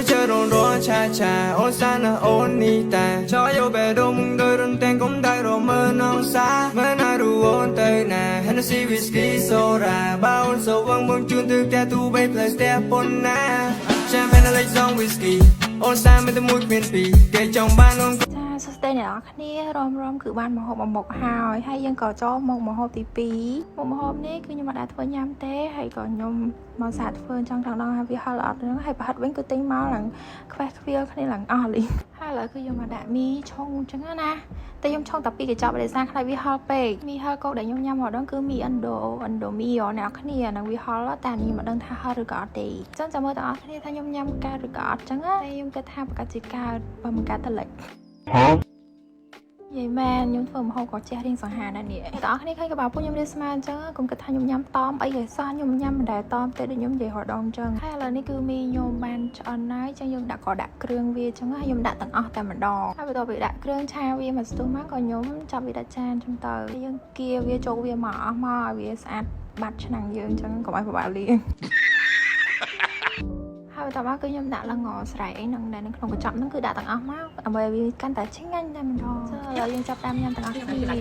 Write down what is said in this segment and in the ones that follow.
chờ rộn rộn cha cha ôn xa na ôn ni ta cho yêu bé đồ mùng đôi đồn tên cũng đại rồi mơ nong xa mơ na ru ôn tây na Hennessy whisky soda bao ôn sầu vang buông chun từ kẻ tu bay play step on na champagne lấy dòng whisky ôn xa mấy tấm mũi miền bì kể trong ban ôn សួស្តីអ្នកនរគ្នារំគឺបានមកហូបមុខហើយយើងក៏ចូលមកមហូបទី2មុខមហូបនេះគឺខ្ញុំអត់ដែរធ្វើញ៉ាំទេហើយក៏ខ្ញុំមកសាកធ្វើចង់ដល់ហើយវាហឹលអត់ហ្នឹងហើយប្រហិតវិញគឺទិញមកឡើងខ្វេះខ្វៀលគ្នាឡើងអស់លីហើយឥឡូវគឺខ្ញុំមកដាក់មីឆុងអញ្ចឹងណាតែខ្ញុំឆុងតែ2កញ្ចប់ដោយសារខ្លាចវាហឹលពេកមីហឹលកោដែលខ្ញុំញ៉ាំមកដល់គឺមីឥណ្ឌូមីអ្នកគ្នានឹងវាហឹលតែខ្ញុំមិនដឹងថាហឹលឬក៏អត់ទេអញ្ចឹងចាំមើលទាំងអស់គ្នាថាខ្ញុំញ៉ាំកើតឬក៏អត់អញ្ចឹងតែខ្ញុំគិតថាប្រកាសជាកើតបើមិនកើតទៅលិចយាយម៉ែនខ្ញុំធ្វើម្ហូបក៏ចេះរៀងសង្ហាដែរនេះអ្នកនរគ្នាឃើញកបោពួកខ្ញុំរៀនស្មានអញ្ចឹងកុំគិតថាខ្ញុំញ៉ាំតមអីឲ្យសោះខ្ញុំញ៉ាំមិនដែលតមទេដូចខ្ញុំនិយាយរដងអញ្ចឹងហើយឥឡូវនេះគឺមីខ្ញុំបានឆ្អិនហើយអញ្ចឹងយើងដាក់គ្រឿងវាអញ្ចឹងហើយខ្ញុំដាក់ទាំងអស់តែម្ដងហើយបន្ទាប់ពីដាក់គ្រឿងឆាវាមកស្ទុះមកក៏ខ្ញុំចាប់វាដាក់ចានអញ្ចឹងទៅយើងគៀវាចូលវាមកអស់មកឲ្យវាស្អាតបាត់ឆ្នាំងយើងអញ្ចឹងកុំឲ្យពិបាកលាងហើយតើមកគឺខ្ញុំដាក់ល្ងស្រែកអីហ្នឹងនៅក្នុងកញ្ចប់ហ្នឹងគឺដាក់ទាំងអស់មកដើម្បីវាកាន់តែឆ្ងាញ់តែម្ដងឥឡូវយើងចាប់តាមញ៉ាំទាំងអស់គ្នានិយាយ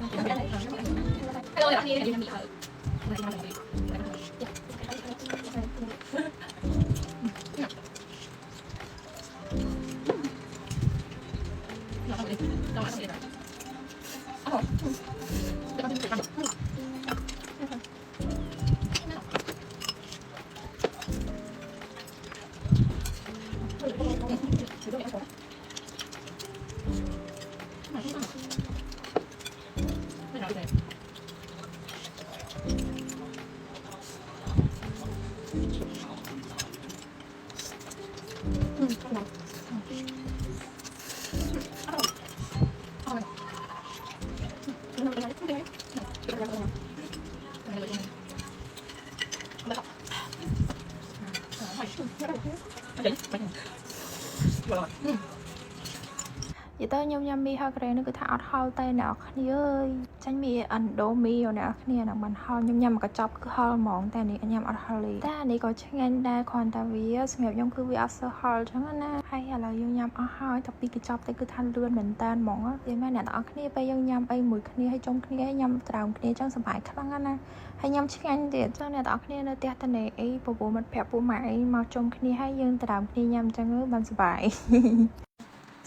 ទៅខ្ញុំញ៉ាំមីហឹលក្រែនេះគឺថាអត់ហល់តែអ្នកគ្នាអើយចាញ់មីឥណ្ឌូមីអ្នកគ្នានឹងមិនហល់ខ្ញុំញ៉ាំមួយកញ្ចប់គឺហល់ហ្មងតែនេះញ៉ាំអត់ហល់ទេតែនេះក៏ឆ្ងាញ់ដែរគ្រាន់តែវាសម្រាប់ខ្ញុំគឺវាអត់សូវហល់អញ្ចឹងណាហើយឥឡូវយើងញ៉ាំអស់ហើយតែពីកញ្ចប់ទៅគឺថាលឿនមែនតើហ្មងទេមែនអ្នកទាំងអស់គ្នាពេលយើងញ៉ាំអីមួយគ្នាហើយជុំគ្នាញ៉ាំត្រើមគ្នាអញ្ចឹងសប្បាយខ្លាំងណាស់ហើយញ៉ាំឆ្ងាញ់ទៀតអញ្ចឹងអ្នកទាំងអស់គ្នានៅផ្ទះតនេអីពពោះមិត្តភក្តិពូម៉ែអីមកជុំគ្នាហើយយើងត្រើមគ្នាញ៉ាំអញ្ចឹងបានសប្បាយ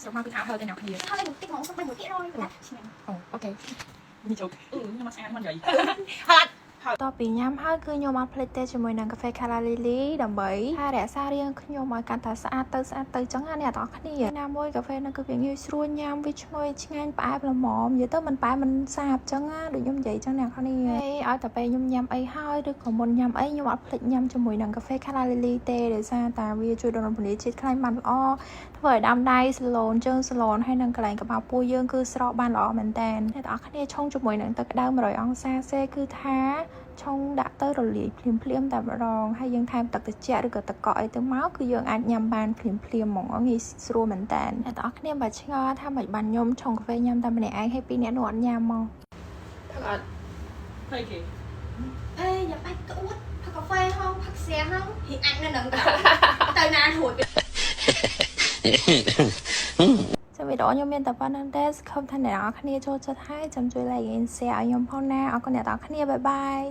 ស្រុកមកគឺថាហល់តែអ្នកគ្នាហើយមួយតិចហ្មងសុំ3មួយទៀតហើយឆ្ងាញ់អូខេនេះជោគខ្ញុំមកស្អាតមិននិយាយហើយតពីញ៉ាំហើយគឺខ្ញុំអត់ភ្លេចទេជាមួយនឹងកាហ្វេ Cala Lily ដើម្បីថែរក្សារាងខ្ញុំឲ្យកាន់តែស្អាតទៅចឹងណាអ្នកទាំងអស់គ្នាណាមួយកាហ្វេនោះគឺវាងាយស្រួលញ៉ាំវាឈ្ងុយឆ្ងាញ់ផ្អែមល្មមនិយាយទៅមិនផ្អែមមិនសាបចឹងណាដូចខ្ញុំនិយាយចឹងអ្នកទាំងអស់គ្នាឲ្យតែពេលខ្ញុំញ៉ាំអីហើយឬក៏មុនញ៉ាំអីខ្ញុំអត់ភ្លេចញ៉ាំជាមួយនឹងកាហ្វេ Cala Lily ទេដោយសារតែវាជួយដល់រំលាយជាតិខ្លាញ់បានល្អធ្វើឲ្យដាំដៃស្លូនជើងស្លូនហើយនឹងកន្លែងក្បាលពោះយើងគឺស្រកបានល្អមែនតើអ្នកទាំងអស់គ្នាឆុងជាមួយនឹងទឹកក្តៅ100អង្សាសេគឺថាឆុងដាក់ទៅរលាយភ្លាមតែម្ដងហើយយើងថែមទឹកត្រជាក់ឬក៏ទឹកកកអីទៅមកគឺយើងអាចញ៉ាំបានភ្លាមហ្មងងាយស្រួលមែនតើអ្នកទាំងអស់គ្នាបើឆ្ងល់ថាមិនបានខ្ញុំឆុងកាហ្វេញ៉ាំតែម្នាក់ឯងហើយពីរនាក់នោះអត់ញ៉ាំមកផឹកអត់ហើយគេអេយ៉ាប់អាចក្អួតផឹកកាហ្វេហងផឹកស្រាហងហីអាចនៅនឹងទៅណារួចវីដេអូខ្ញុំមានតែប៉ុណ្្នឹងទេសង្ឃឹមថាអ្នកនរគ្នាចូលចិត្តហើយចាំជួយ like and share ឲ្យខ្ញុំផងណាអរគុណអ្នកនរគ្នាបាយបាយ